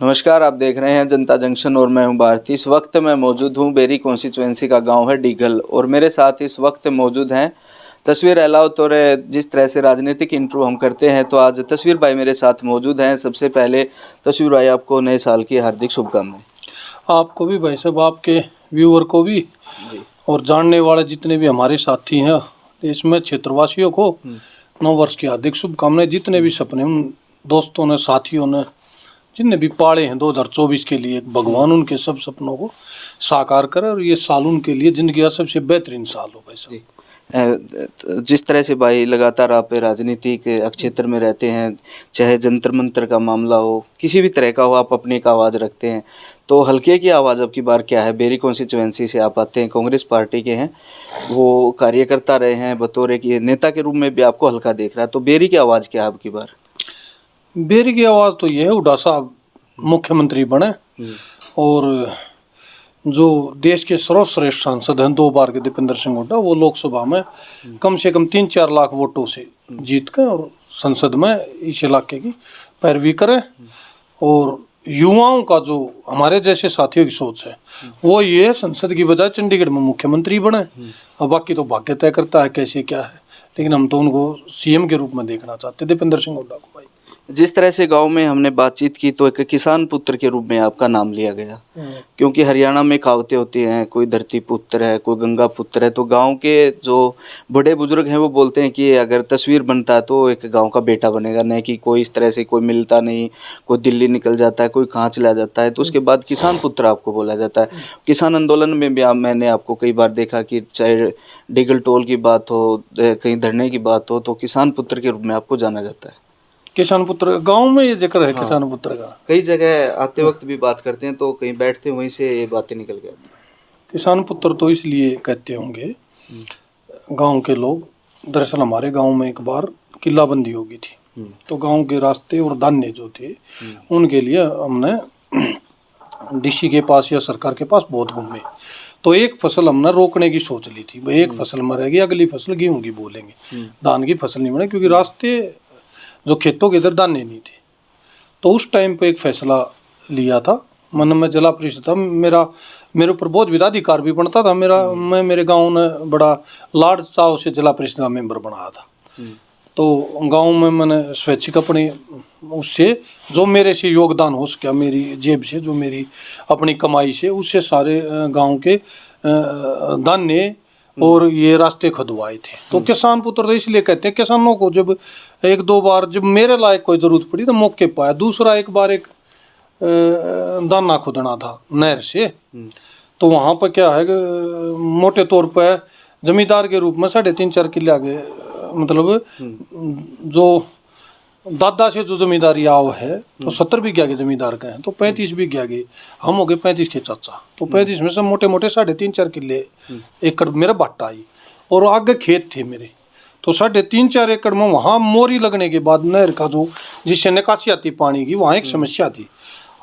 नमस्कार, आप देख रहे हैं जनता जंक्शन और मैं हूं भारती। इस वक्त मैं मौजूद हूं बेरी कॉन्स्टिट्यूएंसी का गांव है डीगल और मेरे साथ इस वक्त मौजूद हैं तस्वीर अलाउ तो जिस तरह से राजनीतिक इंटरव्यू हम करते हैं तो आज तस्वीर भाई मेरे साथ मौजूद हैं। सबसे पहले तस्वीर भाई आपको नए साल की हार्दिक शुभकामनाएं। आपको भी भाई साहब, आपके व्यूअर को भी जी। और जानने वाले जितने भी हमारे साथी हैं इसमें क्षेत्रवासियों को नव वर्ष की हार्दिक शुभकामनाएं। जितने भी सपने उन दोस्तों ने, साथियों ने जिनने भी पाले हैं 2024 के लिए, भगवान उनके सब सपनों को साकार करे और ये साल उनके लिए जिंदगी का सबसे बेहतरीन साल हो भाई साहब। जिस तरह से भाई लगातार आप राजनीति के क्षेत्र में रहते हैं, चाहे जंतर मंतर का मामला हो, किसी भी तरह का हो, आप अपनी एक आवाज़ रखते हैं। तो हल्के की आवाज़ अब की बार क्या है? बेरी कॉन्स्टिट्यूएंसी से आप आते हैं, कांग्रेस पार्टी के हैं, वो कार्यकर्ता रहे हैं, बतौर एक नेता के रूप में भी आपको हल्का देख रहा है। तो बेरी की आवाज़ क्या है अब की बार? बेरी की आवाज़ तो ये है, हुड्डा साहब मुख्यमंत्री बने और जो देश के सर्वश्रेष्ठ सांसद हैं 2 बार के दीपेंद्र सिंह हुड्डा, वो लोकसभा में कम से कम 3-4 लाख वोटों से जीत कर और संसद में इस इलाके की पैरवी करें। और युवाओं का जो हमारे जैसे साथियों की सोच है वो ये संसद की बजाय चंडीगढ़ में मुख्यमंत्री बने। अब बाकी तो भाग्य तय करता है कैसे क्या है, लेकिन हम तो उनको सीएम के रूप में देखना चाहते दीपेंद्र सिंह हुड्डा को भाई। जिस तरह से गांव में हमने बातचीत की तो एक किसान पुत्र के रूप में आपका नाम लिया गया, क्योंकि हरियाणा में कहावतें होती हैं, कोई धरती पुत्र है, कोई गंगा पुत्र है। तो गांव के जो बड़े बुजुर्ग हैं वो बोलते हैं कि अगर तस्वीर बनता है तो एक गांव का बेटा बनेगा, नहीं कि कोई इस तरह से कोई मिलता नहीं, कोई दिल्ली निकल जाता है, कोई कहाँ चला जाता है। तो उसके बाद किसान पुत्र आपको बोला जाता है। किसान आंदोलन में भी मैंने आपको कई बार देखा कि चाहे डीगल टोल की बात हो, कहीं धरने की बात हो, तो किसान पुत्र के रूप में आपको जाना जाता है। किसान पुत्र गांव में ये जिक्र है। हाँ। किसान पुत्र का कई जगह आते वक्त भी बात करते हैं तो कहीं बैठते वहीं से ये बातें निकल के आती हैं। किसान पुत्र तो इसलिए कहते होंगे गांव के लोग, दरअसल हमारे गांव में एक बार किलाबंदी हो गई थी, तो गांव के रास्ते और धान्य जो थे उनके लिए हमने डीसी के पास या सरकार के पास बहुत घूमे। तो एक फसल हमने रोकने की सोच ली थी, भाई एक फसल मरेगी, अगली फसल गेहूं की बोलेंगे, धान की फसल नहीं बने, क्योंकि रास्ते जो खेतों के इधर दाने नहीं थे। तो उस टाइम पे एक फैसला लिया था, मन में जिला परिषद था, मेरे ऊपर बहुत विधाधिकार भी बनता था। मैं मेरे गांव ने बड़ा लाड चाव से जिला परिषद का मेंबर बनाया था। तो गांव में मैंने स्वैच्छिक अपनी उससे जो मेरे से योगदान हो सका, मेरी जेब से, जो मेरी अपनी कमाई से, उससे सारे गांव के धान्य और ये रास्ते खुदवाए थे। तो किसान पुत्र तो इसलिए कहते हैं, किसानों को जब 1-2 बार जब मेरे लायक कोई जरूरत पड़ी तो मौके पाया। दूसरा एक बार एक दाना खुदना था नहर से, तो वहाँ पर क्या है, मोटे तौर पर जमींदार के रूप में 3.5-4 किले आगे, मतलब जो दादा से जो जमींदारी आओ है तो 70 बीघा के जमींदार के हैं, तो 35 बीघा के हम हो गए 35 के चाचा। तो 35 में से मोटे मोटे 3.5-4 किले एकड़ मेरा बाटा आई और आगे खेत थे मेरे। तो 3.5-4 एकड़ में वहाँ मोरी लगने के बाद नहर का जो जिससे निकासी आती पानी की, वहाँ एक समस्या थी।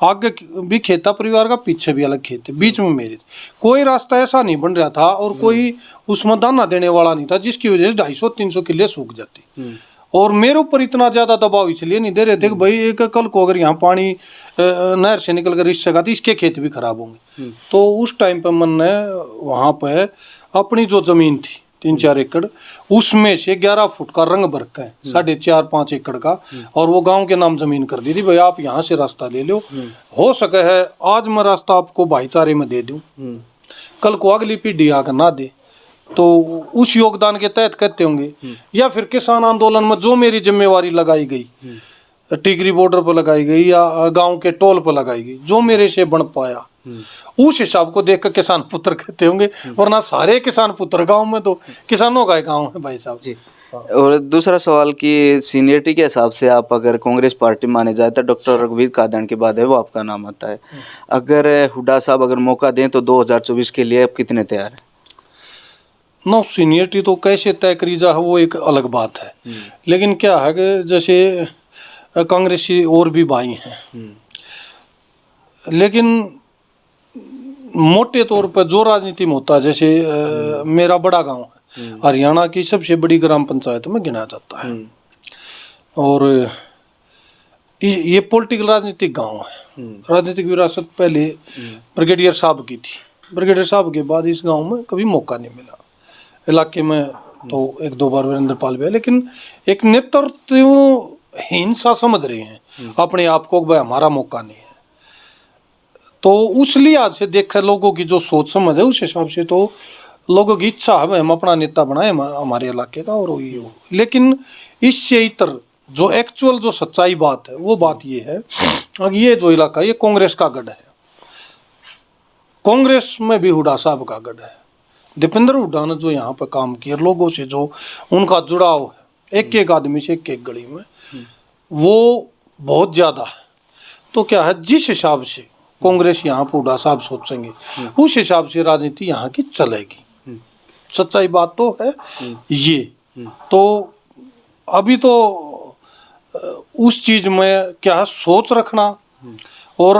आगे भी खेता परिवार का, पीछे भी अलग खेत थे, बीच में मेरे कोई रास्ता ऐसा नहीं बन रहा था और कोई उसमें दाना देने वाला नहीं था, जिसकी वजह से 250-300 किले सूख जाती। और मेरे ऊपर इतना ज्यादा दबाव इसलिए नहीं दे रहे थे कि भाई एक कल को अगर यहाँ पानी नहर से निकल कर इससे तो इसके खेत भी खराब होंगे। तो उस टाइम पर मैंने वहाँ पे अपनी जो जमीन थी 3-4 एकड़, उसमें से 11 फुट का रंग भर के 4.5-5 एकड़ का, और वो गांव के नाम जमीन कर दी थी, भाई आप यहाँ से रास्ता ले लो, हो सके है आज मैं रास्ता आपको भाईचारे में दे दूं, कल को अगली पीढ़ी आकर ना दे। तो उस योगदान के तहत कहते होंगे, या फिर किसान आंदोलन में जो मेरी जिम्मेवारी लगाई गई, टिकरी बॉर्डर पर लगाई गई या गांव के टोल पर लगाई गई, जो मेरे से बन पाया, उस हिसाब को देखकर किसान पुत्र कहते होंगे। वरना सारे किसान पुत्र गांव में तो किसानों का गांव है भाई साहब जी। और दूसरा सवाल कि सीनियरिटी के हिसाब से आप अगर कांग्रेस पार्टी माने जाए तो डॉक्टर रघुवीर कादन के बाद है वो आपका नाम आता है। अगर हुड्डा साहब अगर मौका दें तो 2024 के लिए आप कितने तैयार हैं? नो, सीनियरिटी तो कैसे तय करी जा वो एक अलग बात है, लेकिन क्या है कि जैसे कांग्रेसी और भी भाई हैं, लेकिन मोटे तौर पर जो राजनीति में होता है, जैसे मेरा बड़ा गांव है, हरियाणा की सबसे बड़ी ग्राम पंचायत में गिना जाता है, और ये पॉलिटिकल राजनीतिक गांव है। राजनीतिक विरासत पहले ब्रिगेडियर साहब की थी। ब्रिगेडियर साहब के बाद इस गांव में कभी मौका नहीं मिला। इलाके में तो एक दो बार वीरेंद्र पाल भी है, लेकिन एक नेतृत्वहीन सा समझ रहे हैं अपने आप को, भाई हमारा मौका नहीं है। तो उस लिहाज से देखकर लोगों की जो सोच समझ है, उस हिसाब से तो लोगों की इच्छा है भाई हम अपना नेता बनाए हमारे इलाके का और वही हो। लेकिन इससे इतर जो एक्चुअल जो सच्चाई बात है, वो बात ये है, ये जो इलाका ये कांग्रेस का गढ़ है। कांग्रेस में भी हुड्डा साहब का गढ़ है। दीपेंद्र हुड्डा ने जो यहाँ पर काम किया, लोगों से जो उनका जुड़ाव है, एक एक आदमी से एक एक गली में, वो बहुत ज्यादा है। तो क्या है, जिस हिसाब से कांग्रेस यहाँ पर हुड्डा साहब सोचेंगे, उस हिसाब से राजनीति यहाँ की चलेगी। सच्चाई बात तो है ये। तो अभी तो उस चीज में क्या है, सोच रखना और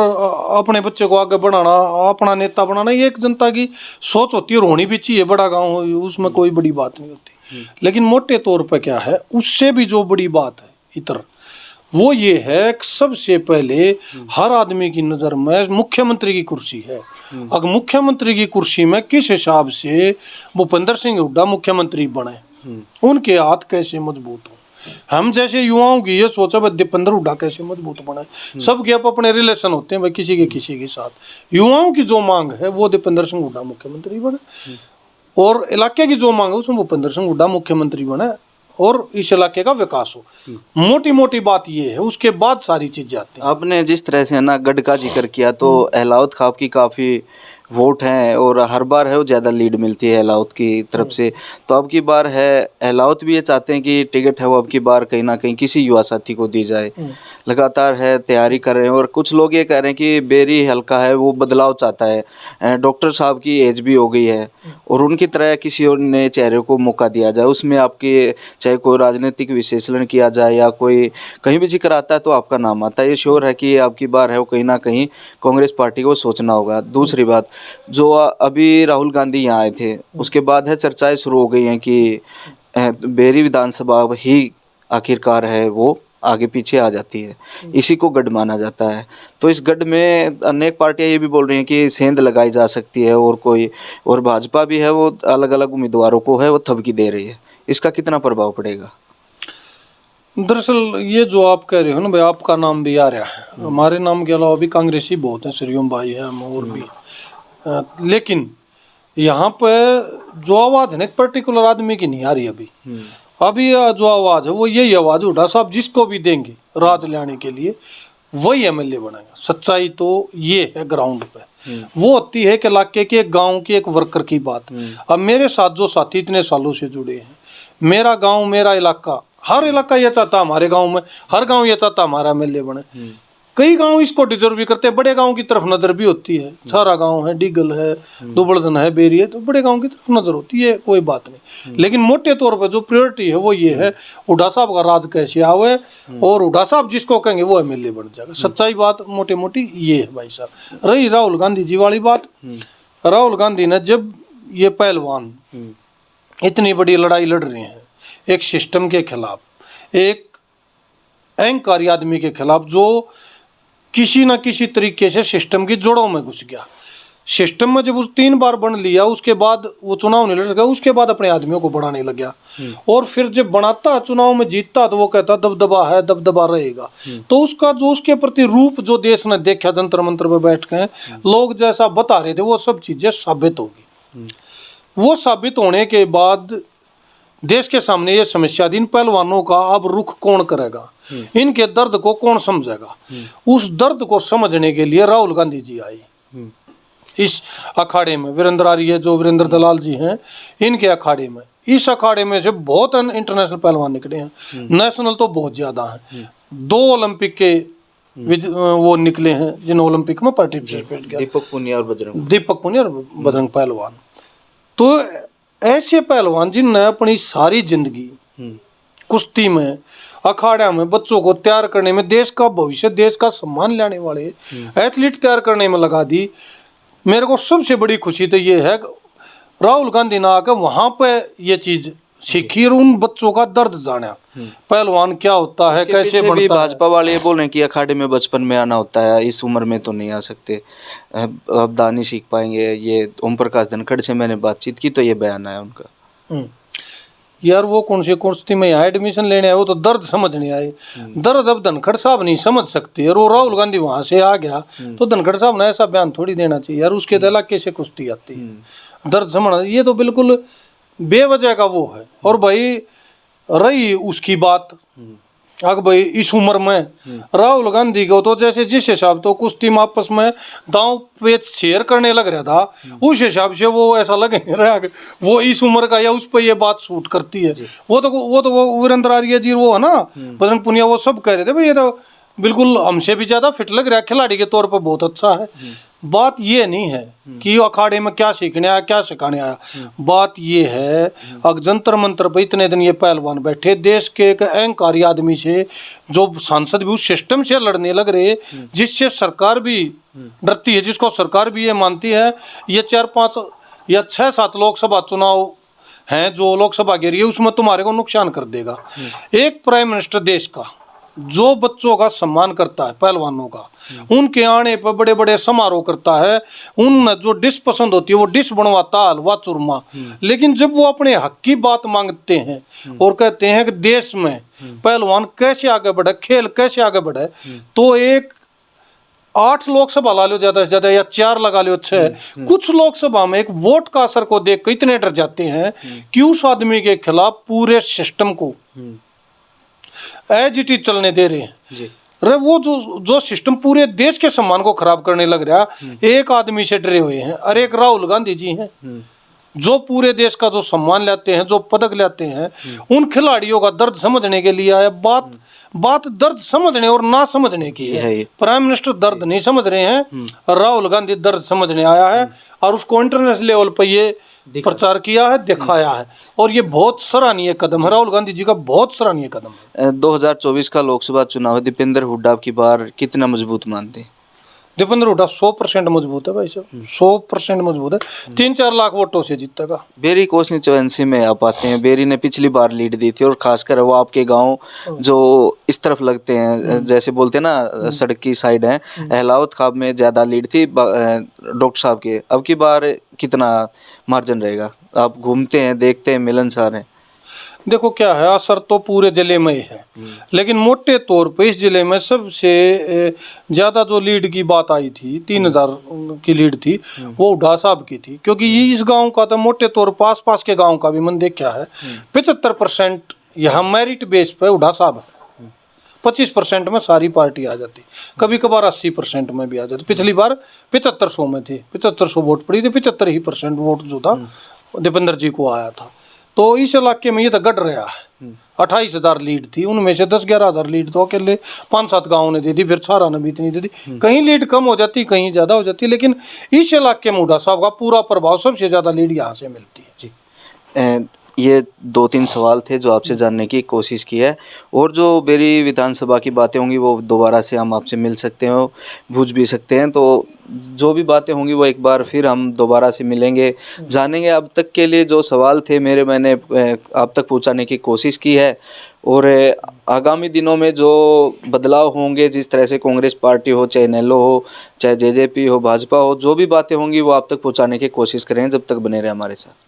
अपने बच्चे को आगे बढ़ाना, अपना नेता बनाना, ये एक जनता की सोच होती है और होनी भी चाहिए। बड़ा गांव हो, उसमें कोई बड़ी बात नहीं होती। लेकिन मोटे तौर पे क्या है, उससे भी जो बड़ी बात है इतर, वो ये है कि सबसे पहले हर आदमी की नज़र में मुख्यमंत्री की कुर्सी है। अगर मुख्यमंत्री की कुर्सी में किस हिसाब से भूपेंद्र सिंह हुड्डा मुख्यमंत्री बने, उनके हाथ कैसे मजबूत हो। हम जैसे युवाओं की ये सोचा भाई दीपेंद्र हुड्डा कैसे मजबूत बने। सबके अपने रिलेशन होते हैं भाई, किसी के साथ। युवाओं की जो मांग है वो दीपेंद्र सिंह हुड्डा मुख्यमंत्री बने, और इलाके की जो मांग है उसमें भूपेंद्र सिंह हुड्डा मुख्यमंत्री बने और इस इलाके का विकास हो। मोटी मोटी बात ये है, उसके बाद सारी चीजें आती हैं। आपने जिस तरह से ना गढ़ का जिक्र किया, तो अहलावत खाब की काफ़ी वोट हैं और हर बार है वो ज़्यादा लीड मिलती है अहलावत की तरफ से। तो अब की बार है अहलावत भी ये चाहते हैं कि टिकट है वो अब की बार कहीं ना कहीं किसी युवा साथी को दी जाए। लगातार है तैयारी कर रहे हैं और कुछ लोग ये कह रहे हैं कि बेरी हल्का है वो बदलाव चाहता है। डॉक्टर साहब की एज भी हो गई है और उनकी तरह किसी और नए चेहरे को मौका दिया जाए। उसमें आपकी चाहे कोई राजनीतिक विश्लेषण किया जाए या कोई कहीं भी जिक्र आता है तो आपका नाम आता है। ये श्योर है कि आपकी बार है वो कहीं ना कहीं कांग्रेस पार्टी को सोचना होगा। दूसरी बात, जो अभी राहुल गांधी यहाँ आए थे उसके बाद है चर्चाएं शुरू हो गई हैं कि बेरी विधानसभा ही आखिरकार है वो आगे पीछे आ जाती है, इसी को गढ़ माना जाता है। तो इस गढ़ में अनेक पार्टियां ये भी बोल रही हैं कि सेंध लगाई जा सकती है और कोई और भाजपा भी है वो अलग अलग उम्मीदवारों को है वो थपकी दे रही है। इसका कितना प्रभाव पड़ेगा? दरअसल ये जो आप कह रहे हो ना भाई, आपका नाम भी आ रहा है, हमारे नाम के अलावा भी कांग्रेसी बहुत हैं, श्रीओम भाई है, हम और भी। लेकिन यहाँ पे जो आवाज है ना, एक पर्टिकुलर आदमी की नहीं आ रही अभी जो आवाज है वो यही आवाज हुड्डा साहब जिसको भी देंगे राज लाने के लिए वही एमएलए बनेगा। सच्चाई तो ये है ग्राउंड पे, वो होती है कि इलाके के एक गांव की एक वर्कर की बात। अब मेरे साथ जो साथी इतने सालों से जुड़े हैं, मेरा गांव मेरा इलाका, हर इलाका ये चाहता हमारे गांव में, हर गांव ये चाहता हमारा एमएलए बने। कई गांव इसको डिजर्व भी करते हैं, बड़े गांव की तरफ नजर भी होती है। सारा गांव है, डिगल है, दुबड़दन है, बेरी है, तो बड़े गांव की तरफ नजर होती है, कोई बात नहीं। लेकिन मोटे तौर पर जो प्रायोरिटी है वो ये है हुड्डा साहब का राज कैसे आवे और हुड्डा साहब जिसको कहेंगे वो एमएलए बन जाएगा। सच्चाई बात मोटे मोटी ये है भाई साहब। रही राहुल गांधी जी वाली बात, राहुल गांधी ने जब ये पहलवान इतनी बड़ी लड़ाई लड़ रहे हैं एक सिस्टम के खिलाफ, एक अहंकारी आदमी के खिलाफ जो किसी ना किसी तरीके से सिस्टम की जोड़ों में घुस गया। सिस्टम में जब उस 3 बार बन लिया, उसके बाद वो चुनाव नहीं लड़ सका, उसके बाद अपने आदमियों को बढ़ाने लग गया। और फिर जब बनाता चुनाव में जीतता तो वो कहता दबदबा है, दबदबा रहेगा। तो उसका जो उसके प्रति रूप जो देश ने देखा, जंतर मंतर पे बैठ के लोग जैसा बता रहे थे वो सब चीजें साबित होगी। वो साबित होने के बाद देश के सामने ये समस्या थी, इन पहलवानों का अब रुख कौन करेगा, इनके दर्द को कौन समझेगा। उस दर्द को समझने के लिए राहुल गांधी जी आए इस अखाड़े में। वीरेंद्र आर्य जो वीरेंद्र दलाल जी हैं, इनके अखाड़े में, इस अखाड़े में से बहुत इंटरनेशनल पहलवान निकले हैं, नेशनल तो बहुत ज्यादा हैं। 2 ओलंपिक के वो निकले हैं जिन्होंने ओलंपिक में पार्टिसिपेट किया, दीपक पुनिया और बजरंग पहलवान। तो ऐसे पहलवान जिनने अपनी सारी जिंदगी कुश्ती में, अखाड़ा में बच्चों को तैयार करने में, देश का भविष्य, देश का सम्मान लाने वाले एथलीट तैयार करने में लगा दी। मेरे को सबसे बड़ी खुशी तो ये है कि राहुल गांधी ने आकर वहाँ पे ये चीज़ सीखी और उन बच्चों का दर्द जाना, पहलवान क्या होता है, कैसे पीछे भी बनता है। भाजपा वाले ये बोल रहे हैं कि अखाड़े में बचपन में आना होता है, इस उम्र में तो नहीं आ सकते, अब दानी सीख पाएंगे। ये ओम प्रकाश धनखड़ से मैंने बातचीत की तो ये बयान आया उनका। यार वो कौन सी कुर्सी में यहाँ एडमिशन लेने आए, वो तो दर्द समझने आए। दर्द अब धनखड़ साहब नहीं समझ सकते, और वो राहुल गांधी वहां से आ गया तो धनखड़ साहब ने ऐसा बयान थोड़ी देना चाहिए यार, उसके तो इलाके से कुश्ती आती है। दर्द समझना ये तो बिल्कुल बेवजह का वो है। और भाई रही उसकी बात, अगर भाई इस उम्र में राहुल गांधी को तो जैसे जिस हिसाब तो कुश्ती में आपस में दांव पे शेयर करने लग रहा था, उस हिसाब से वो ऐसा लग नहीं रहा कि वो इस उम्र का या उस पर ये बात सूट करती है। वो वीरेंद्र आर्य जी वो है ना, बजरंग पुनिया, वो सब कह रहे थे भाई ये तो बिल्कुल हमसे भी ज्यादा फिट लग रहा है, खिलाड़ी के तौर पर बहुत अच्छा है। बात ये नहीं है कि अखाड़े में क्या सीखने आया क्या सिखाने आया, बात ये है अगर जंतर मंतर पर इतने दिन ये पहलवान बैठे, देश के एक अहंकारी आदमी से जो सांसद भी उस सिस्टम से लड़ने लग रहे जिससे सरकार भी डरती है, जिसको सरकार भी ये मानती है ये 4-5 या 6-7 लोकसभा चुनाव हैं जो लोकसभा के लिए उसमें तुम्हारे को नुकसान कर देगा। एक प्राइम मिनिस्टर देश का जो बच्चों का सम्मान करता है, पहलवानों का, उनके आने पर बड़े बड़े समारोह करता है, उन जो डिश पसंद होती है वो डिश बनवाता, हलवा चूरमा, लेकिन जब वो अपने हक की बात मांगते हैं और कहते हैं कि देश में पहलवान कैसे आगे बढ़े, खेल कैसे आगे बढ़े, तो एक 8 लोकसभा ला लो ज्यादा से ज्यादा या 4 लगा लो, 6 कुछ लोकसभा में एक वोट का असर को देख कर इतने डर जाते हैं कि उस आदमी के खिलाफ पूरे सिस्टम को एज इट इज चलने दे रहे हैं। अरे वो जो सिस्टम पूरे देश के सम्मान को खराब करने लग रहा, एक आदमी से डरे हुए हैं। अरे एक राहुल गांधी जी हैं जो पूरे देश का जो सम्मान लाते हैं, जो पदक लाते हैं, उन खिलाड़ियों का दर्द समझने के लिए आया। बात दर्द समझने और ना समझने की है। प्राइम मिनिस्टर दर्द नहीं समझ रहे हैं, राहुल गांधी दर्द समझने आया है और उसको इंटरनेशनल लेवल पर ये प्रचार किया है, दिखाया है, और ये बहुत सराहनीय कदम है, राहुल गांधी जी का बहुत सराहनीय कदम है। 2024 का लोकसभा चुनाव है, दीपेंद्र हुड्डा की बार कितना मजबूत मानते हैं? दीपेंद्र हुड्डा 100% मजबूत है भाई साहब, 100% मजबूत है, 3-4 लाख वोटों से जीतेगा। बेरी कॉन्स्टिट्यूएंसी में आप आते हैं, बेरी ने पिछली बार लीड दी थी और खासकर वो आपके गांव जो इस तरफ लगते हैं, जैसे बोलते हैं ना सड़क की साइड है, अहलावत खाब में ज़्यादा लीड थी डॉक्टर साहब के। अब की बार कितना मार्जिन रहेगा? आप घूमते हैं, देखते हैं, मिलनसार हैं। देखो क्या है, असर तो पूरे जिले में ही है, लेकिन मोटे तौर पे इस जिले में सबसे ज़्यादा जो लीड की बात आई थी, 3000 की लीड थी, वो हुड्डा साहब की थी, क्योंकि ये इस गांव का तो मोटे तौर पर आस पास के गांव का भी मन देखा है, 75% यहाँ मेरिट बेस पे हुड्डा साहब है, 25% में सारी पार्टी आ जाती, कभी कभार 80% में भी आ जाती। पिछली बार 7500 में थी, 7500 वोट पड़ी थी, 75% वोट जो था दीपेंद्र जी को आया था। तो इस इलाके में ये तो गढ़ रहा है, 28,000 लीड थी, उनमें से 10-11,000 लीड तो अकेले 5-7 गाँव ने दे दी, फिर सारा ने भी इतनी दे दी, कहीं लीड कम हो जाती, कहीं ज़्यादा हो जाती, लेकिन इस इलाके में हुड्डा साहब का पूरा प्रभाव, सबसे ज़्यादा लीड यहाँ से मिलती है। जी, ये 2-3 सवाल थे जो आपसे जानने की कोशिश की है, और जो बेरी विधानसभा की बातें होंगी वो दोबारा से हम आपसे मिल सकते हो, पूछ भी सकते हैं, तो जो भी बातें होंगी वो एक बार फिर हम दोबारा से मिलेंगे, जानेंगे। अब तक के लिए जो सवाल थे मैंने आप तक पहुंचाने की कोशिश की है, और आगामी दिनों में जो बदलाव होंगे, जिस तरह से कांग्रेस पार्टी हो, चाहे नेलो हो, चाहे जेजेपी हो, भाजपा हो, जो भी बातें होंगी वो आप तक पहुंचाने की कोशिश करेंगे। जब तक बने रहे हमारे साथ।